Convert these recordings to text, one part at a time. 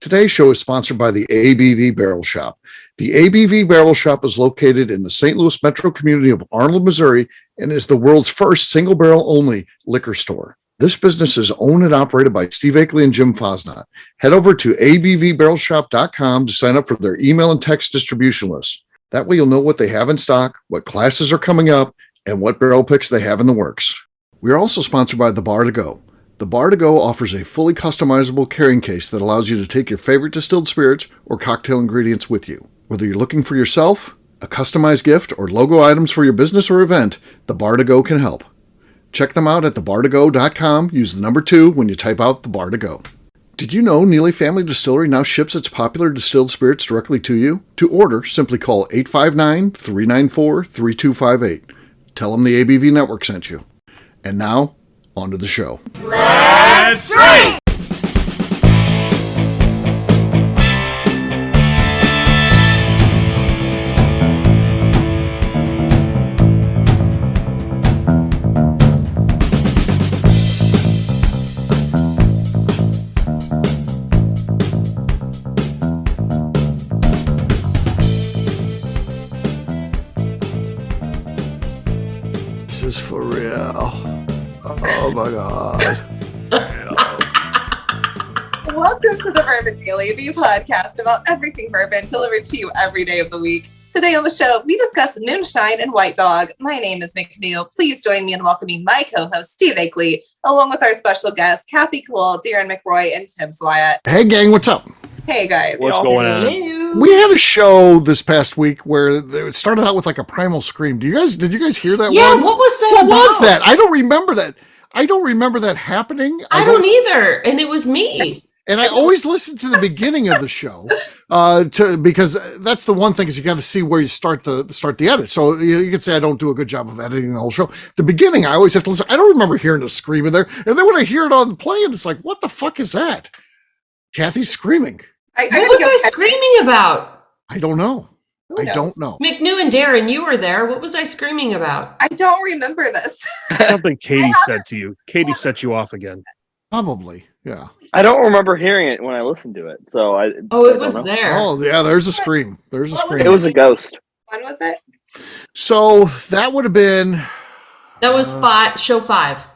Today's show is sponsored by the ABV Barrel Shop. The ABV Barrel Shop is located in the St. Louis metro community of Arnold, Missouri, and is the world's first single barrel only liquor store. This business is owned and operated by Steve Akeley and Jim Fosnot. Head over to abvbarrelshop.com to sign up for their email and text distribution list. That way you'll know what they have in stock, what classes are coming up, and what barrel picks they have in the works. We are also sponsored by The Bar to Go. The Bar to Go offers a fully customizable carrying case that allows you to take your favorite distilled spirits or cocktail ingredients with you. Whether you're looking for yourself, a customized gift, or logo items for your business or event, The Bar to Go can help. Check them out at thebar2go.com. Use the number 2 when you type out The Bar to Go. Did you know Neely Family Distillery now ships its popular distilled spirits directly to you? To order, simply call 859-394-3258. Tell them the ABV Network sent you. And now, on to the show. Let's drink! This is for real. Oh my God. Welcome to the Bourbon Daily, the podcast about everything bourbon delivered to you every day of the week. Today on the show, we discuss Moonshine and White Dog. My name is McNew. Please join me in welcoming my co-host, Steve Akeley, along with our special guests, Kathy Cole, Darren McRoy, and Tim Swyatt. Hey gang, what's up? Hey guys. What's going on? We had a show this past week where it started out with like a primal scream. Did you guys hear that Yeah, one? what was that What was about? that? I don't remember that. I don't remember that happening. I don't either, and it was me. And I always listen to the beginning of the show because that's the one thing is you got to see where you start the edit. So you can say I don't do a good job of editing the whole show. The beginning, I always have to listen. I don't remember hearing a scream in there. And then when I hear it on playing, it's like, what the fuck is that? Kathy's screaming. I What was I screaming about? I don't know. Who knows? don't know. McNew and Darren, you were there. What was I screaming about? I don't remember this. Something Katie said to you. Katie set you off again. Probably, yeah. I don't remember hearing it when I listened to it, so I. Oh, I it don't was know. there. Oh, yeah, there's a scream. There's a What was scream. It was a ghost. When was it? So that would have been That was show 5.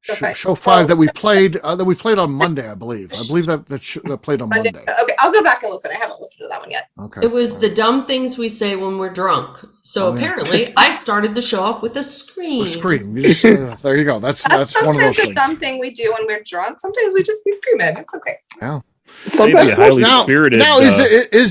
Okay. show 5 that we played on Monday, I believe. I believe that played on Monday. Okay, I'll go back and listen. I haven't listened to that one yet. Okay. It was the dumb things we say when we're drunk. So Oh, yeah. apparently, I started the show off with a scream. A scream. You just, there you go. That's one of sometimes those a things. dumb thing we do when we're drunk. Sometimes we just be screaming. It's okay. Yeah. Maybe a highly Now, spirited. is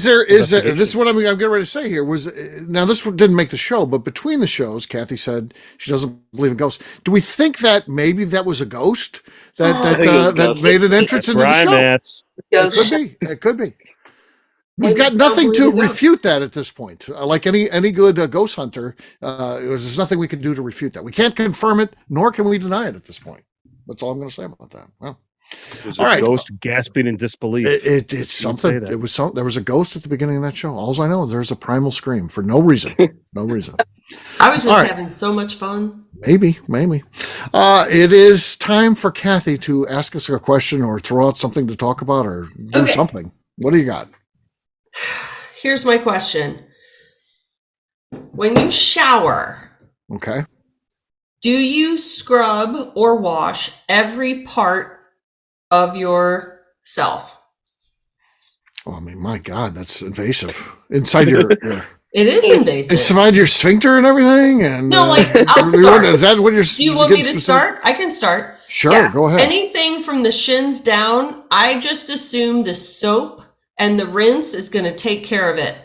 there this investigation. is what I'm getting ready to say here was now this one didn't make the show, but between the shows, Kathy said she doesn't believe in ghosts. Do we think that maybe that was a ghost that I think it was a that ghost. made an entrance into the show? Mats. It could be. It could be. We've got nothing to refute that at this point. Like any good ghost hunter, there's nothing we can do to refute that. We can't confirm it, nor can we deny it at this point. That's all I'm going to say about that. Well, There's All a right. ghost gasping in disbelief. it's something. that. It was some. There was a ghost at the beginning of that show. All I know is there's a primal scream for no reason. No reason. I was just All right. having so much fun. Maybe. It is time for Kathy to ask us a question or throw out something to talk about or do Okay. something. What do you got? Here's my question. When you shower, Okay. do you scrub or wash every part of yourself? Oh, I mean, my God, that's invasive. Inside your It is invasive. inside your sphincter and everything. And No, like, I'll start. Is that what you're? Do you want me to start? I can start. Sure, Yeah. go ahead. Anything from the shins down, I just assume the soap and the rinse is going to take care of it.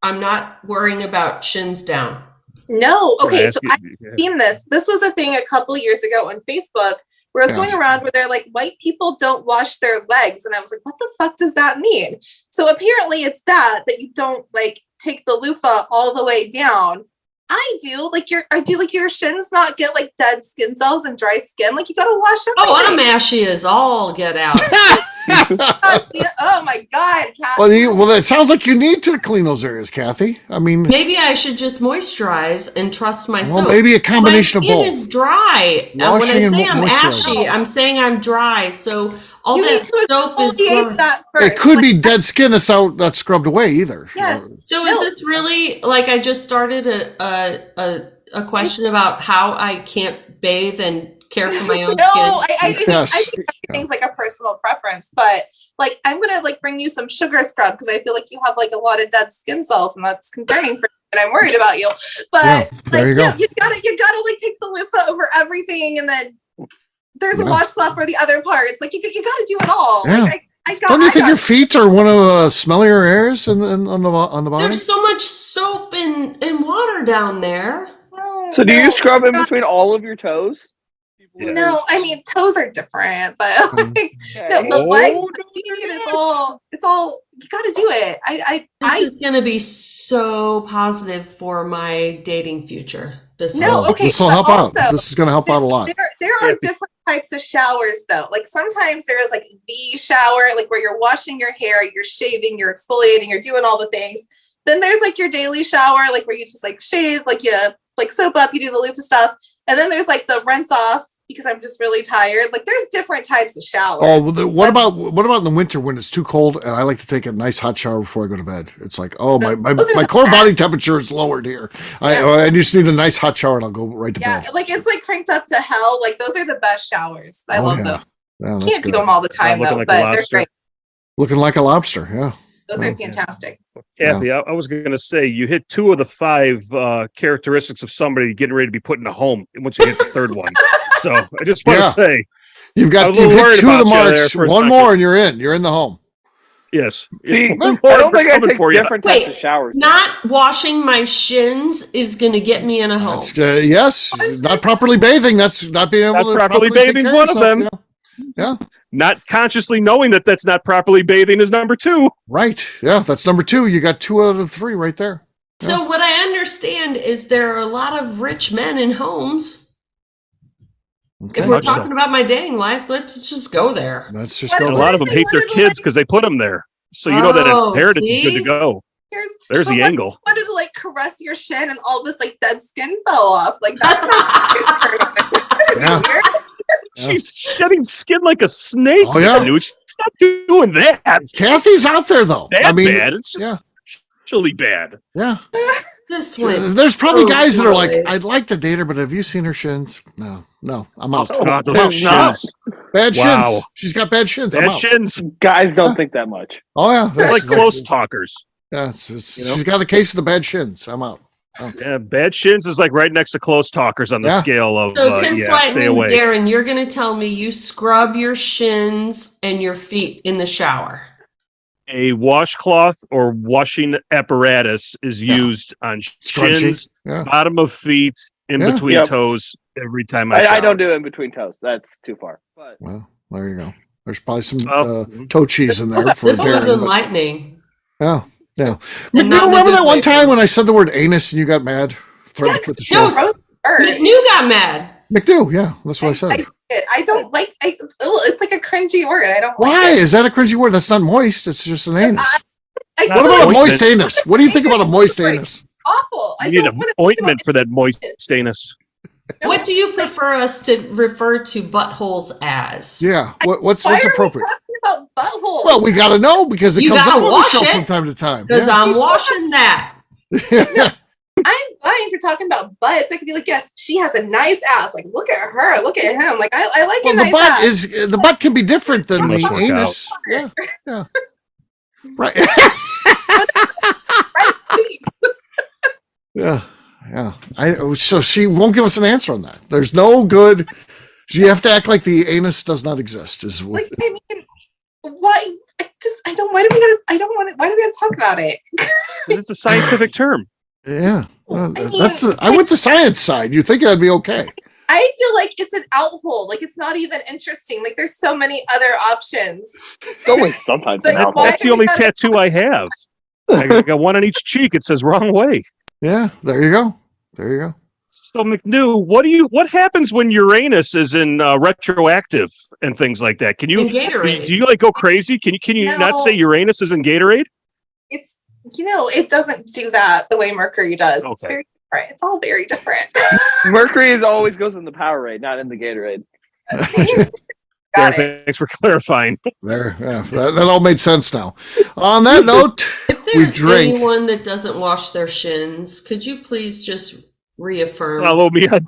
I'm not worrying about shins down. No. Okay, so I've Yeah. seen this. This was a thing a couple years ago on Facebook where I was Yeah. going around where they're like, white people don't wash their legs. And I was like, what the fuck does that mean? So apparently it's that you don't like take the loofah all the way down. I do. Like your shins not get like dead skin cells and dry skin. Like you gotta wash Oh, I'm everything. ashy as all get out. Oh my God, Kat. Well, that sounds like you need to clean those areas, Kathy. I mean, Maybe I should just moisturize and trust my soap. maybe a combination my of skin both. is dry. When Washing I and say I'm moisturizing. ashy, I'm saying I'm dry. So all You need that to soap is exfoliate gross. that first. It could Like, be dead skin that's scrubbed away either. Yes. So No. is this really like I just started a question about how I can't bathe and care for my own No, skin? I think Yes. everything's like a personal preference, but like I'm gonna like bring you some sugar scrub because I feel like you have like a lot of dead skin cells and that's concerning for me and I'm worried about you. But Yeah, there like you go. yeah, you gotta like take the loofah over everything and then there's a Yeah. washcloth for the other parts. Like you gotta do it all. Yeah. Like Don't you think your feet are one of the smellier areas on the body? There's so much soap and water down there. So do you scrub in between all of your toes? No, I mean toes are different, but like no, the Okay. legs, the feet, it's all you gotta do it. This is going to be so positive for my dating future. No, okay, This will but help out. also, This is going to help out a lot. There are different types of showers though. Like sometimes there is like the shower, like where you're washing your hair, you're shaving, you're exfoliating, you're doing all the things. Then there's like your daily shower, like where you just like shave, like you like soap up, you do the loofah stuff. And then there's like the rinse off because I'm just really tired. Like there's different types of showers. Oh, what about in the winter when it's too cold and I like to take a nice hot shower before I go to bed? It's like, oh, my core body temperature is lowered here. I just need a nice hot shower and I'll go right to bed. Yeah, like it's like cranked up to hell. Like those are the best showers. I love them. Yeah, Can't do them all the time though, like but they're great. Looking like a lobster. Yeah. Those are fantastic. Kathy, I was going to say you hit 2 of the 5 characteristics of somebody getting ready to be put in a home once you hit the third one. So I just want to say you've hit 2 of the marks. One more and you're in. You're in the home. Yes. See, I don't think I take different types of showers. Not washing my shins is going to get me in a home. Yes, not properly bathing. That's not being able to properly bathing is one of them. Yeah. Not consciously knowing that that's not properly bathing is number 2. Right. Yeah, that's number 2. You got 2 out of 3 right there. Yeah. So what I understand is there are a lot of rich men in homes. Okay. If we're talking about my dating life, let's just go there. Let's just go. A lot of them hate their kids because they put them there. So you know that inheritance is good to go. There's the angle. I wanted to like caress your shin and all this like dead skin fell off. Like that's not weird. She's shedding skin like a snake. Oh, yeah. Stop doing that. Kathy's out there though. Bad. It's just actually bad. Yeah. This one. There's probably guys that are like, I'd like to date her, but have you seen her shins? No, I'm out. Oh, God, I'm out. shins. Bad Wow. shins. She's got bad shins. Bad shins. Guys don't think that much. Oh yeah, It's like close talkers. Yeah, she's got a case of the bad shins. I'm out. Oh. Yeah, bad shins is like right next to close talkers on the scale of So Tim stay away. Darren, you're going to tell me you scrub your shins and your feet in the shower. A washcloth or washing apparatus is used on shins, bottom of feet, in between toes every time I shower. I don't do it in between toes. That's too far. But well, there you go. There's probably some toe cheese in there for this Darren. was enlightening. Yeah. Do you remember that one time when I said the word anus and you got mad? With the show? No, McNew got mad. McNew, yeah, that's what I said. I don't like it's like a cringy word. I don't Why? like it. Is that a cringy word? That's not moist. It's just an anus. What about a moist anus? What do you think about a moist anus? Awful. You need an ointment for that moist anus. What do you prefer us to refer to buttholes as? Yeah. What's Why appropriate? Are we talking about buttholes? Well, we got to know because it comes up on the show from time to time. Because I'm washing that. I'm fine for talking about butts. I could be like, yes, she has a nice ass. Like, look at her, look at him. Like, I like a nice ass. The butt can be different than the anus. Yeah. Right. Yeah. So she won't give us an answer on that. There's no good. You have to act like the anus does not exist. Why? I don't. Why do we gotta talk about it? It's a scientific term. Yeah. I went the science side. You think that'd be okay? I feel like it's an out hole. Like it's not even interesting. Like there's so many other options. It's only sometimes an out hole. That's the only tattoo I have. I got one on each cheek. It says wrong way. Yeah, there you go. So McNew, what happens when Uranus is in retroactive and things like that? Can you Gatorade. Do you like go crazy? Can you not say Uranus is in Gatorade? It's it doesn't do that the way Mercury does. Okay. It's very different. It's all very different. Mercury always goes in the Powerade, not in the Gatorade. Thanks for clarifying. There, yeah, that all made sense now. On that note, if there's anyone that doesn't wash their shins, could you please just reaffirm? Follow me on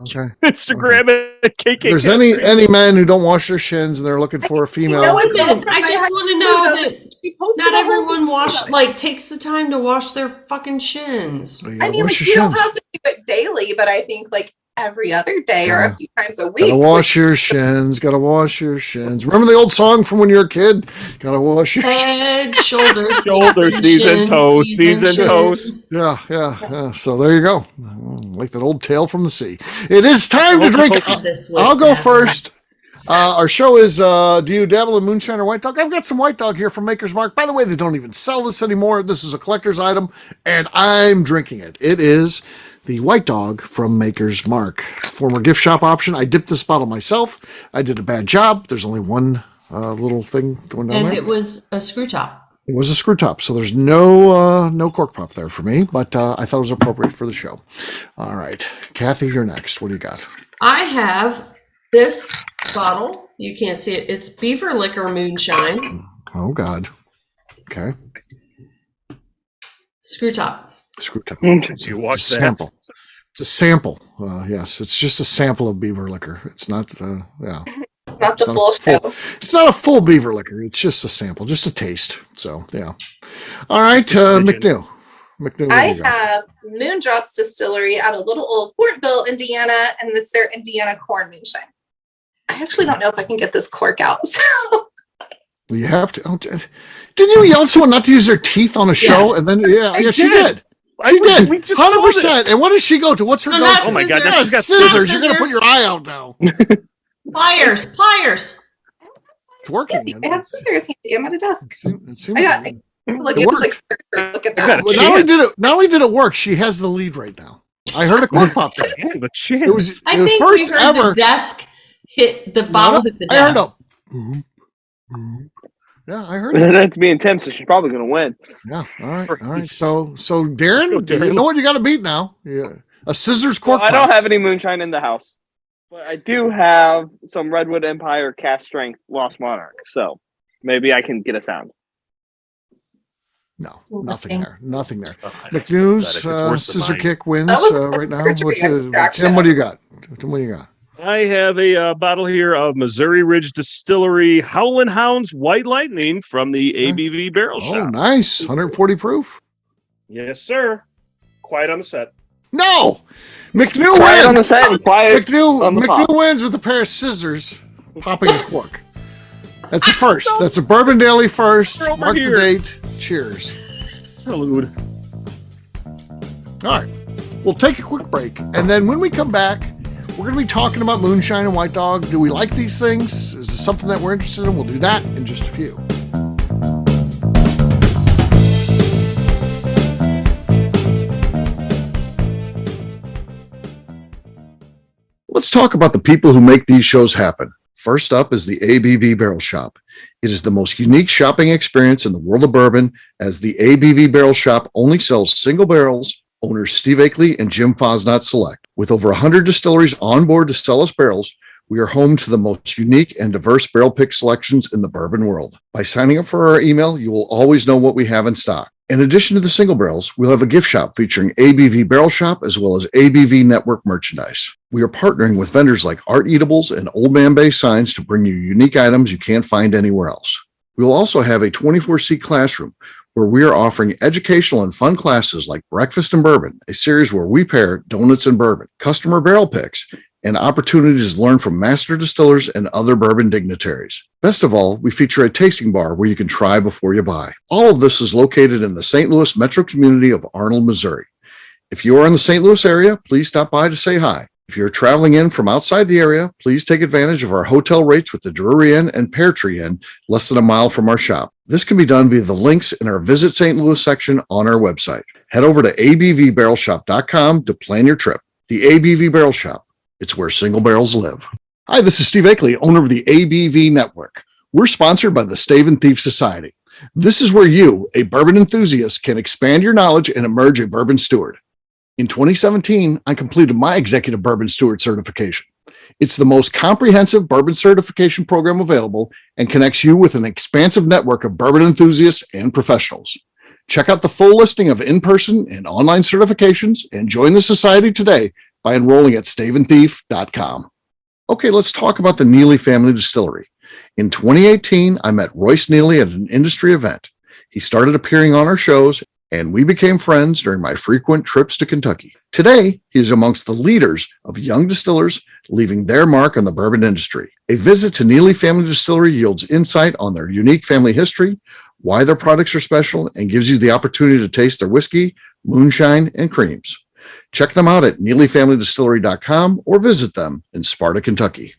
Instagram at KK. If there's any men who don't wash their shins and they're looking for a female. I just want to know that not everyone takes the time to wash their fucking shins. I mean, you don't have to do it daily, but I think every other day or a few times a week. Gotta wash your shins. Gotta wash your shins. Remember the old song from when you were a kid? Gotta wash your head, shoulders, knees and toes, knees and toes. Yeah. So there you go. Like that old tale from the sea. It is time to drink. I'll go first. Our show is do you dabble in moonshine or white dog? I've got some white dog here from Maker's Mark. By the way, they don't even sell this anymore. This is a collector's item, and I'm drinking it. It is the white dog from Maker's Mark. Former gift shop option. I dipped this bottle myself. I did a bad job. There's only one little thing going down there. And it was a screw top. It was a screw top, so there's no cork pop there for me, but I thought it was appropriate for the show. All right. Kathy, you're next. What do you got? I have this bottle. You can't see it. It's Beaver Liquor Moonshine. Oh, God. Okay. Screw top. Did you watch that? Sample. It's a sample. Yes, it's just a sample of beaver liquor. It's not, Not the full show. It's not a full beaver liquor. It's just a sample, just a taste. So, yeah. All right, McNew. I have Moondrops Distillery out of Little Old Fortville, Indiana, and it's their Indiana Corn Moonshine. I actually don't know if I can get this cork out. So. You have to. Didn't you yell at someone not to use their teeth on a show? And then, she did. She did. 100%. And what does she go to? What's her go? Oh my God, she's got scissors. You're going to put your eye out now. Pliers. It's working. I have scissors handy. I'm at a desk. Look at that. Not only did it work, she has the lead right now. I heard a cork pop there. It was first ever. The desk hit the bottom of the desk. I heard a. Yeah, I heard that. That's me and Tim, so she's probably going to win. Yeah, all right. So Darren, you know what you got to beat now? Yeah, a scissors cork. I don't have any moonshine in the house, but I do have some Redwood Empire cast strength Lost Monarch, so maybe I can get a sound. No, nothing there. McNew's scissor kick wins right now. Tim, what do you got? I have a bottle here of Missouri Ridge Distillery Howlin' Hounds White Lightning from the ABV Barrel Shop. Oh, nice. 140 proof. Yes, sir. Quiet on the set. No! McNew quiet wins. On the set and quiet McNew wins with a pair of scissors popping a cork. That's a first. That's a Bourbon Daily first. Mark the date. Cheers. Salud. All right. We'll take a quick break. And then when we come back, we're going to be talking about moonshine and white dog. Do we like these things? Is this something that we're interested in? We'll do that in just a few. Let's talk about the people who make these shows happen. First up is the ABV Barrel Shop. It is the most unique shopping experience in the world of bourbon, as the ABV Barrel Shop only sells single barrels. Owners Steve Akeley and Jim Fosnot select. With over 100 distilleries on board to sell us barrels, we are home to the most unique and diverse barrel pick selections in the bourbon world. By signing up for our email, you will always know what we have in stock. In addition to the single barrels, we'll have a gift shop featuring ABV Barrel Shop as well as ABV Network merchandise. We are partnering with vendors like Art Eatables and Old Man Bay Signs to bring you unique items you can't find anywhere else. We will also have a 24-seat classroom where we are offering educational and fun classes like Breakfast and Bourbon, a series where we pair donuts and bourbon, customer barrel picks, and opportunities to learn from master distillers and other bourbon dignitaries. Best of all, we feature a tasting bar where you can try before you buy. All of this is located in the St. Louis metro community of Arnold, Missouri. If you are in the St. Louis area, please stop by to say hi. If you're traveling in from outside the area, please take advantage of our hotel rates with the Drury Inn and Pear Tree Inn, less than a mile from our shop. This can be done via the links in our Visit St. Louis section on our website. Head over to abvbarrelshop.com to plan your trip. The ABV Barrel Shop. It's where single barrels live. Hi, this is Steve Akeley, owner of the ABV Network. We're sponsored by the Stave and Thief Society. This is where you, a bourbon enthusiast, can expand your knowledge and emerge a bourbon steward. In 2017, I completed my executive bourbon steward certification. It's the most comprehensive bourbon certification program available and connects you with an expansive network of bourbon enthusiasts and professionals. Check out the full listing of in-person and online certifications and join the society today by enrolling at staveandthief.com. Okay, let's talk about the Neely Family Distillery. In 2018, I met Royce Neely at an industry event. He started appearing on our shows, and we became friends during my frequent trips to Kentucky. Today, he is amongst the leaders of young distillers leaving their mark on the bourbon industry. A visit to Neely Family Distillery yields insight on their unique family history, why their products are special, and gives you the opportunity to taste their whiskey, moonshine, and creams. Check them out at NeelyFamilyDistillery.com or visit them in Sparta, Kentucky.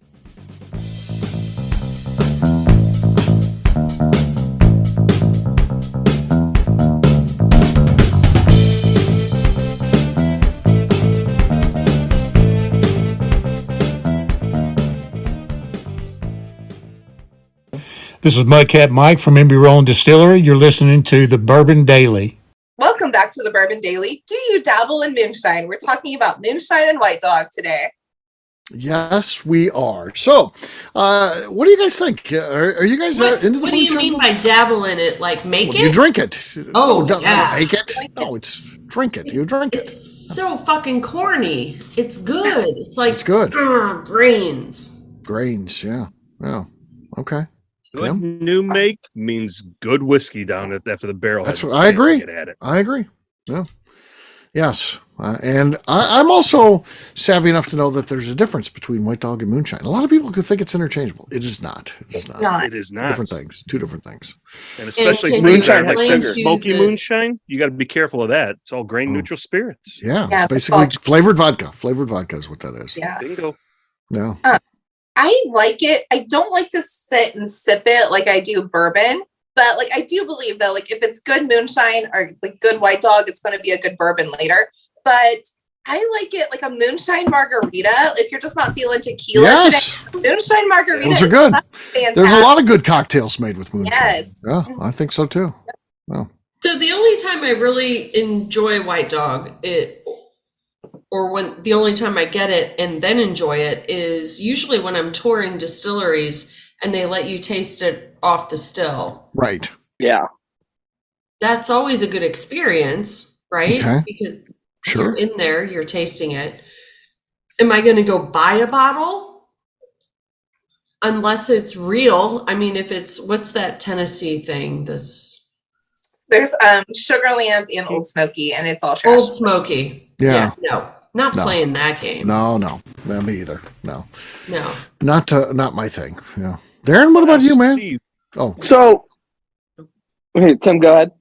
This is Mudcat Mike from MB Rollin Distillery. You're listening to the Bourbon Daily. Welcome back to the Bourbon Daily. Do you dabble in moonshine? We're talking about moonshine and white dog today. Yes, we are. So, what do you guys think? Are you guys into the moonshine? What do you mean by dabble in it? Like make it? You drink it. Oh, don't yeah. Make it. No, it's drink it. You drink it. It's so fucking corny. It's good. It's like It's good. Grains. Grains, yeah. Yeah. Okay. Good new make means good whiskey down after the barrel. That's what I agree. I agree. Yeah. Yes. And I'm also savvy enough to know that there's a difference between white dog and moonshine. A lot of people could think it's interchangeable. It is not. It is not. It is not. Different things. Two different things. And especially And moonshine, can like you smoky explain to the- moonshine, you got to be careful of that. It's all grain neutral spirits. Yeah. Yeah, It's basically flavored vodka. Flavored vodka is what that is. Yeah. Bingo. No. I like it. I don't like to sit and sip it like I do bourbon, but like I do believe that like if it's good moonshine or like good white dog, it's going to be a good bourbon later. But I like it like a moonshine margarita. If you're just not feeling tequila today, moonshine margarita. Those are good. Fantastic. There's a lot of good cocktails made with moonshine. Yes. Yeah, I think so too. Well, So the only time I really enjoy white dog, the only time I get it and then enjoy it is usually when I'm touring distilleries and they let you taste it off the still. right. Yeah. That's always a good experience, right? Okay. Because Sure. you're in there, you're tasting it. Am I going to go buy a bottle? Unless it's real. I mean, if it's, what's that Tennessee thing? There's Sugarlands and Old Smoky, and it's all trash. Old Smoky. Yeah. No, not No. playing that game. No, me either. No, No. not my thing. Yeah. Darren, what about you, man? Steve, Oh, So, okay, Tim, go ahead.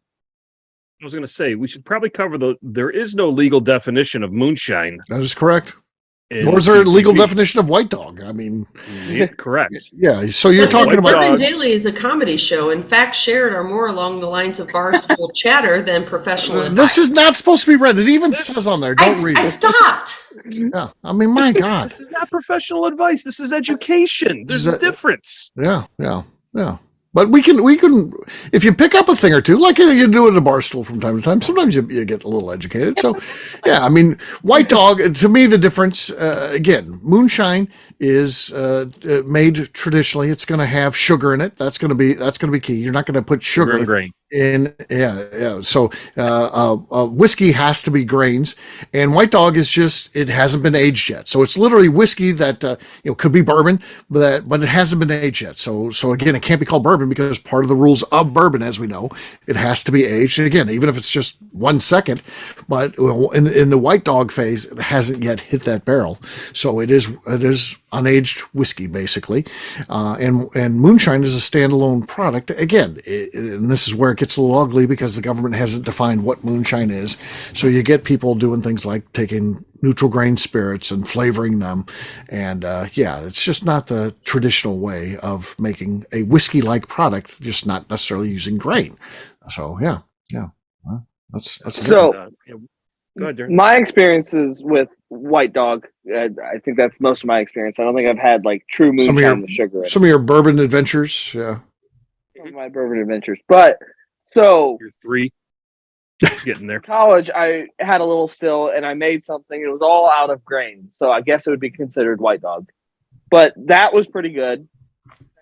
I was going to say, we should probably cover there is no legal definition of moonshine. that is correct. in Nor is there a legal TTB. definition of white dog. I mean, Yeah, correct. yeah. So you're But talking the about Bourbon dog. Daily is a comedy show, and facts shared are more along the lines of barstool chatter than professional advice. this is not supposed to be read. It even says on there, don't read I it. stopped. Yeah. I mean, my God. This is not professional advice. This is education. There's a difference. Yeah. But we can, if you pick up a thing or two, like you do at a bar stool from time to time, sometimes you get a little educated. So, yeah, I mean, white dog, to me, the difference, again, moonshine is made traditionally. It's going to have sugar in it. That's going to be key. You're not going to put sugar and grain. Yeah. So, whiskey has to be grains, and white dog is just, it hasn't been aged yet. So it's literally whiskey that, could be bourbon, but it hasn't been aged yet. So again, it can't be called bourbon because part of the rules of bourbon, as we know, it has to be aged. And again, even if it's just 1 second, but in the white dog phase, it hasn't yet hit that barrel. So it is unaged whiskey basically. And moonshine is a standalone product. Again, and this is where it gets a little ugly because the government hasn't defined what moonshine is. So you get people doing things like taking neutral grain spirits and flavoring them. And it's just not the traditional way of making a whiskey-like product, just not necessarily using grain. So yeah. Well, that's So, go ahead, Darren. my experiences with white dog, I think that's most of my experience. I don't think I've had like true moonshine with sugar in it. some of your bourbon adventures. Yeah. Some of my bourbon adventures. But so You're 3. Getting there. college, I had a little still and I made something. It was all out of grain. So I guess it would be considered white dog. But that was pretty good.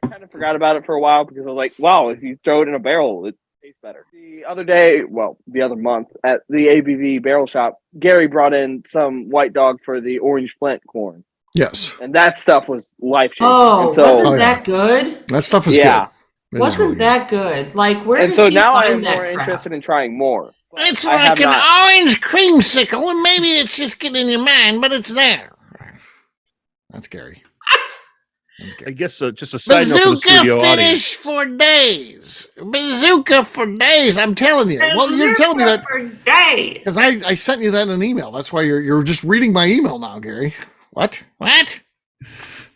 I kind of forgot about it for a while because I was like, wow, if you throw it in a barrel, it tastes better. The other month at the ABV Barrel Shop, Gary brought in some White Dog for the Orange Flint corn. Yes. And that stuff was life-changing. Oh, wasn't that good? That stuff is good. Wasn't that good? Like, where and does so he now I find am more that crap? interested in trying more. It's like an orange creamsicle, and maybe it's just getting in your mind, but it's there. That's Gary. I guess just a side note for the studio finish for days. Bazooka for days. I'm telling you. Well, you're telling me that for days. Because I sent you that in an email. That's why you're just reading my email now, Gary. What?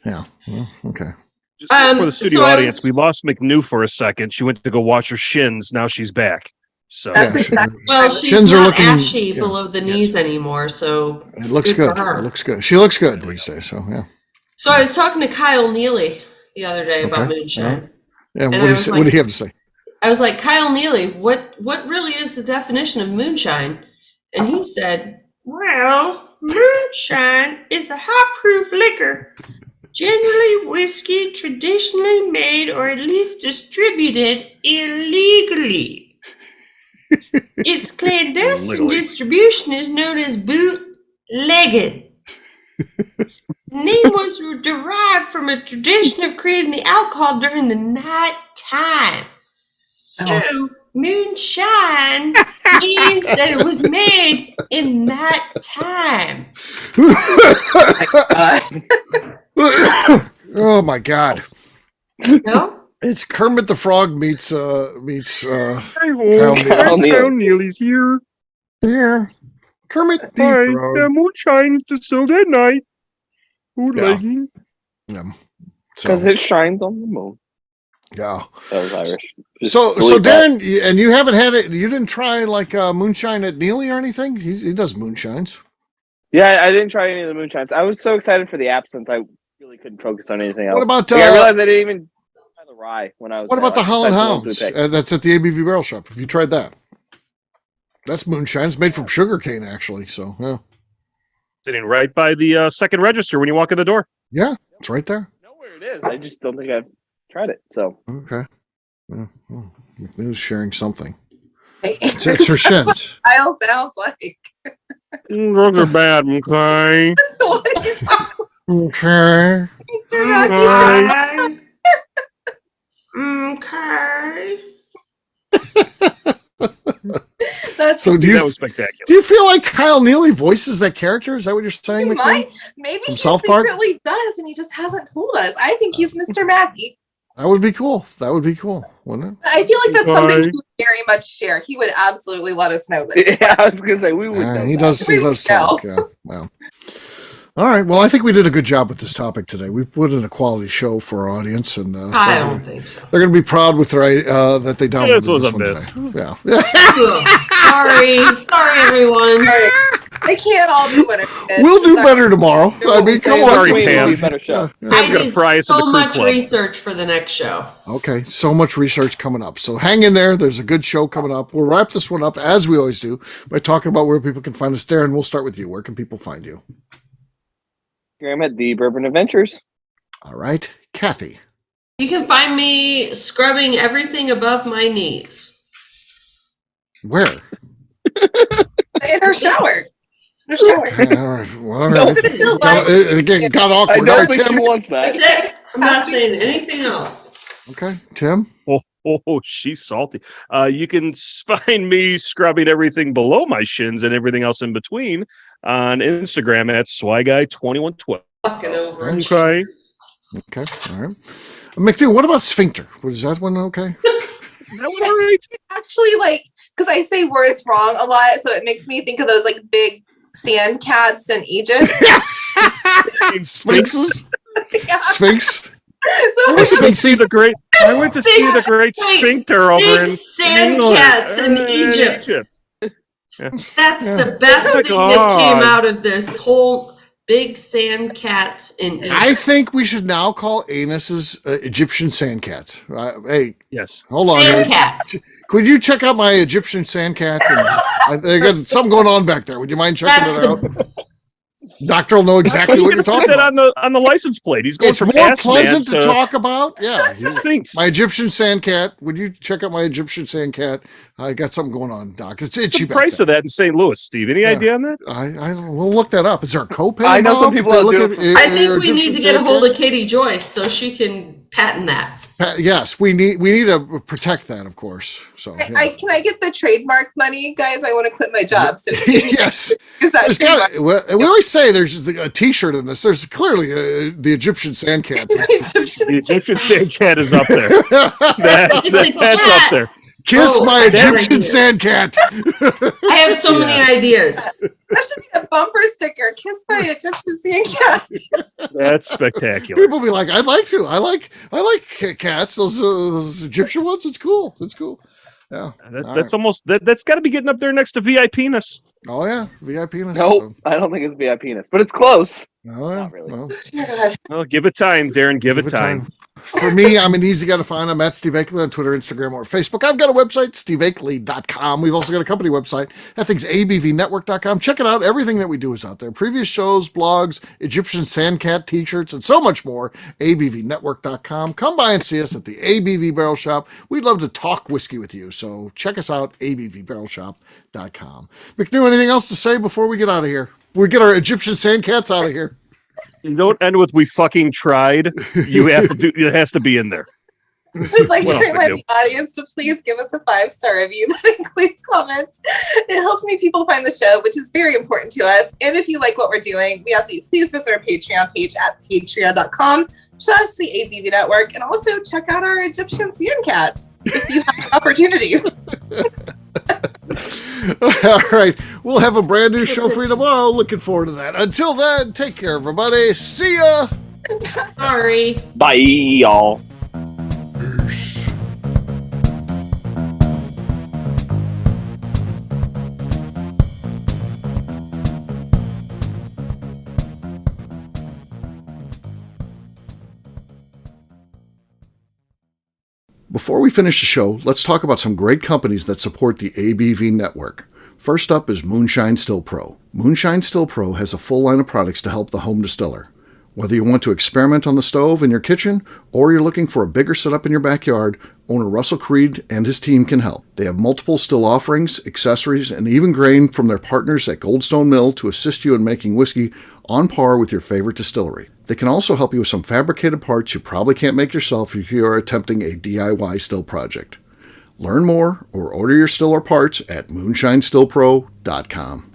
Yeah. Well, okay. Just for the studio audience, we lost McNew for a second. She went to go wash her shins. Now she's back. So well, she's shins not are looking ashy below the knees anymore, so it looks good. It looks good. She looks good these days. So yeah. So I was talking to Kyle Neely the other day about Moonshine. Yeah. What did he have to say? I was like, Kyle Neely, what really is the definition of moonshine? And he said, well, moonshine is a hot-proof liquor, generally whiskey traditionally made or at least distributed illegally. Its clandestine distribution is known as bootlegged. The name was derived from a tradition of creating the alcohol during the night time. So, moonshine means that it was made in night time. Oh my God! No, It's Kermit the Frog meets Kyle Neely's here. Yeah, Kermit the Frog. Moonshine is still that night. Bootlegging. Yeah. Because it shines on the moon. Yeah. That was Irish. So Darren, and you haven't had it. You didn't try like moonshine at Neely or anything. He does moonshines. Yeah, I didn't try any of the moonshines. I was so excited for the absinthe, I really couldn't focus on anything else. What about? I realized I didn't even try the rye when I was. What about the Holland Hounds? Hounds? That's at the ABV Barrel Shop. Have you tried that? That's moonshine. It's made from sugarcane, actually. So yeah. Sitting right by the second register when you walk in the door. Yeah, it's right there. I know where it is. I just don't think I've tried it. So okay. Yeah, well, McNew's sharing something. It's her shins. Kyle sounds like. Those are bad, okay? Okay. Mr. Rocky. Okay. So that was spectacular. Do you feel like Kyle Neely voices that character? Is that what you're saying? He might. Maybe he South Park? secretly does, and he just hasn't told us. I think he's Mr. Mackey. That would be cool. That would be cool, wouldn't it? I feel like that's something he would very much share. He would absolutely let us know this. Yeah, I was gonna say we would. Know he that. does. He does talk. Yeah. Wow. All right. Well, I think we did a good job with this topic today. We put in a quality show for our audience, and I don't think so. They're going to be proud with their that they downloaded this was this a one miss. today. Yeah. Sorry, everyone. They can't all do what it is. We'll do better tomorrow. I mean, come on. Sorry, Pam. Better show. I gonna did fry us in so the crew much club. research for the next show. Okay, so much research coming up. So hang in there. There's a good show coming up. We'll wrap this one up, as we always do, by talking about where people can find us. Darren, we'll start with you. Where can people find you? I'm at the Bourbon Adventures. All right. Kathy. You can find me scrubbing everything above my knees. Where? In her shower. In her shower. Okay, all right. Well, all right. It got awkward. I All don't right, think Tim. she wants that. That's it. I'm not saying anything else. Okay, Tim. Oh, she's salty. You can find me scrubbing everything below my shins and everything else in between on Instagram at SwyGuy2112. Fucking over. Okay. Okay, all right. McNew, what about sphincter? Was that one okay? That one all right? Actually, like, because I say words wrong a lot, so it makes me think of those like big sand cats in Egypt. Sphinxes? Yeah. Sphinx? So I went to see the great sphincter over in sand England. cats in Egypt. That's the best Oh my thing that came God. out of this whole big sand cats in Egypt. I think we should now call anuses Egyptian sand cats. Hey, Yes. hold on. Sand here. cats. Could you check out my Egyptian sand cat? I got something going on back there. Would you mind checking That's it out? Doctor will know exactly what you're talking about. on the license plate. He's going It's from more ass pleasant man to talk about. Yeah, Sphinx. My Egyptian sand cat. Would you check out my Egyptian sand cat? I got something going on, Doc. It's itchy. The price of that in St. Louis, Steve. Any idea on that? I don't know. We'll look that up. Is there a copay? I know some people that do. I think we need to get a hold of Katie Joyce so she can patent that. Yes, we need to protect that, of course. So can I get the trademark money, guys? I want to quit my job. So yes, we always say there's a T-shirt in this. There's clearly the Egyptian sand cat. The Egyptian sand cat is up there. That's up there. Kiss my Egyptian sand cat. I have so many ideas. That should be a bumper sticker. Kiss my Egyptian sand cat. That's spectacular. People be like, I'd like to. I like cats. Those Egyptian ones. It's cool. Yeah. That's almost that's got to be getting up there next to VIP-ness. Oh yeah, VIP-ness. Nope, I don't think it's VIP-ness, but it's close. Oh yeah. Not really. Well, give it time, Darren. Give it time. For me, I'm an easy guy to find. I'm at Steve Akeley on Twitter, Instagram, or Facebook. I've got a website, steveakeley.com. We've also got a company website. That thing's abvnetwork.com. Check it out. Everything that we do is out there. Previous shows, blogs, Egyptian Sandcat t-shirts, and so much more. abvnetwork.com. Come by and see us at the ABV Barrel Shop. We'd love to talk whiskey with you. So check us out, abvbarrelshop.com. McNew, anything else to say before we get out of here? We get our Egyptian Sandcats out of here. You don't end with "we fucking tried." You have to do. It has to be in there. I'd like to remind the audience to please give us a 5-star review that includes comments. It helps new people find the show, which is very important to us. And if you like what we're doing, we ask you please visit our Patreon page at patreon.com/the ABV Network, and also check out our Egyptian sand cats if you have the opportunity. All right. We'll have a brand new show for you tomorrow. Looking forward to that. Until then, take care, everybody. See ya. Sorry. Bye, y'all. Peace. Before we finish the show, let's talk about some great companies that support the ABV network. First up is Moonshine Still Pro. Moonshine Still Pro has a full line of products to help the home distiller. Whether you want to experiment on the stove in your kitchen or you're looking for a bigger setup in your backyard, owner Russell Creed and his team can help. They have multiple still offerings, accessories, and even grain from their partners at Goldstone Mill to assist you in making whiskey on par with your favorite distillery. They can also help you with some fabricated parts you probably can't make yourself if you are attempting a DIY still project. Learn more or order your still or parts at moonshinestillpro.com.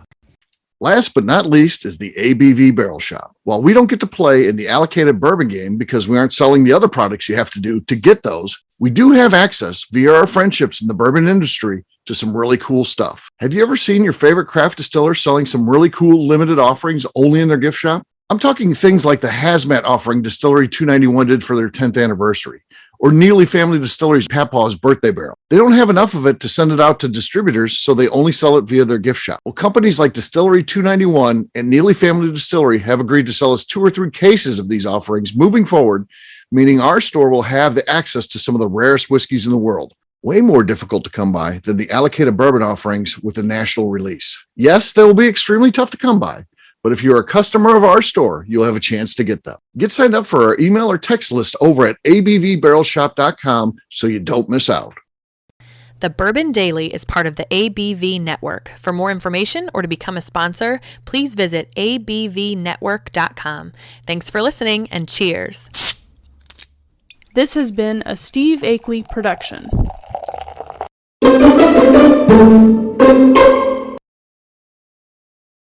Last but not least is the ABV Barrel Shop. While we don't get to play in the allocated bourbon game because we aren't selling the other products you have to do to get those, we do have access via our friendships in the bourbon industry to some really cool stuff. Have you ever seen your favorite craft distiller selling some really cool limited offerings only in their gift shop? I'm talking things like the Hazmat offering Distillery 291 did for their 10th anniversary, or Neely Family Distillery's Papaw's birthday barrel. They don't have enough of it to send it out to distributors, so they only sell it via their gift shop. Well, companies like Distillery 291 and Neely Family Distillery have agreed to sell us 2 or 3 cases of these offerings moving forward, meaning our store will have the access to some of the rarest whiskeys in the world. Way more difficult to come by than the allocated bourbon offerings with a national release. Yes, they will be extremely tough to come by, but if you're a customer of our store, you'll have a chance to get them. Get signed up for our email or text list over at abvbarrelshop.com so you don't miss out. The Bourbon Daily is part of the ABV Network. For more information or to become a sponsor, please visit abvnetwork.com. Thanks for listening and cheers. This has been a Steve Akeley production.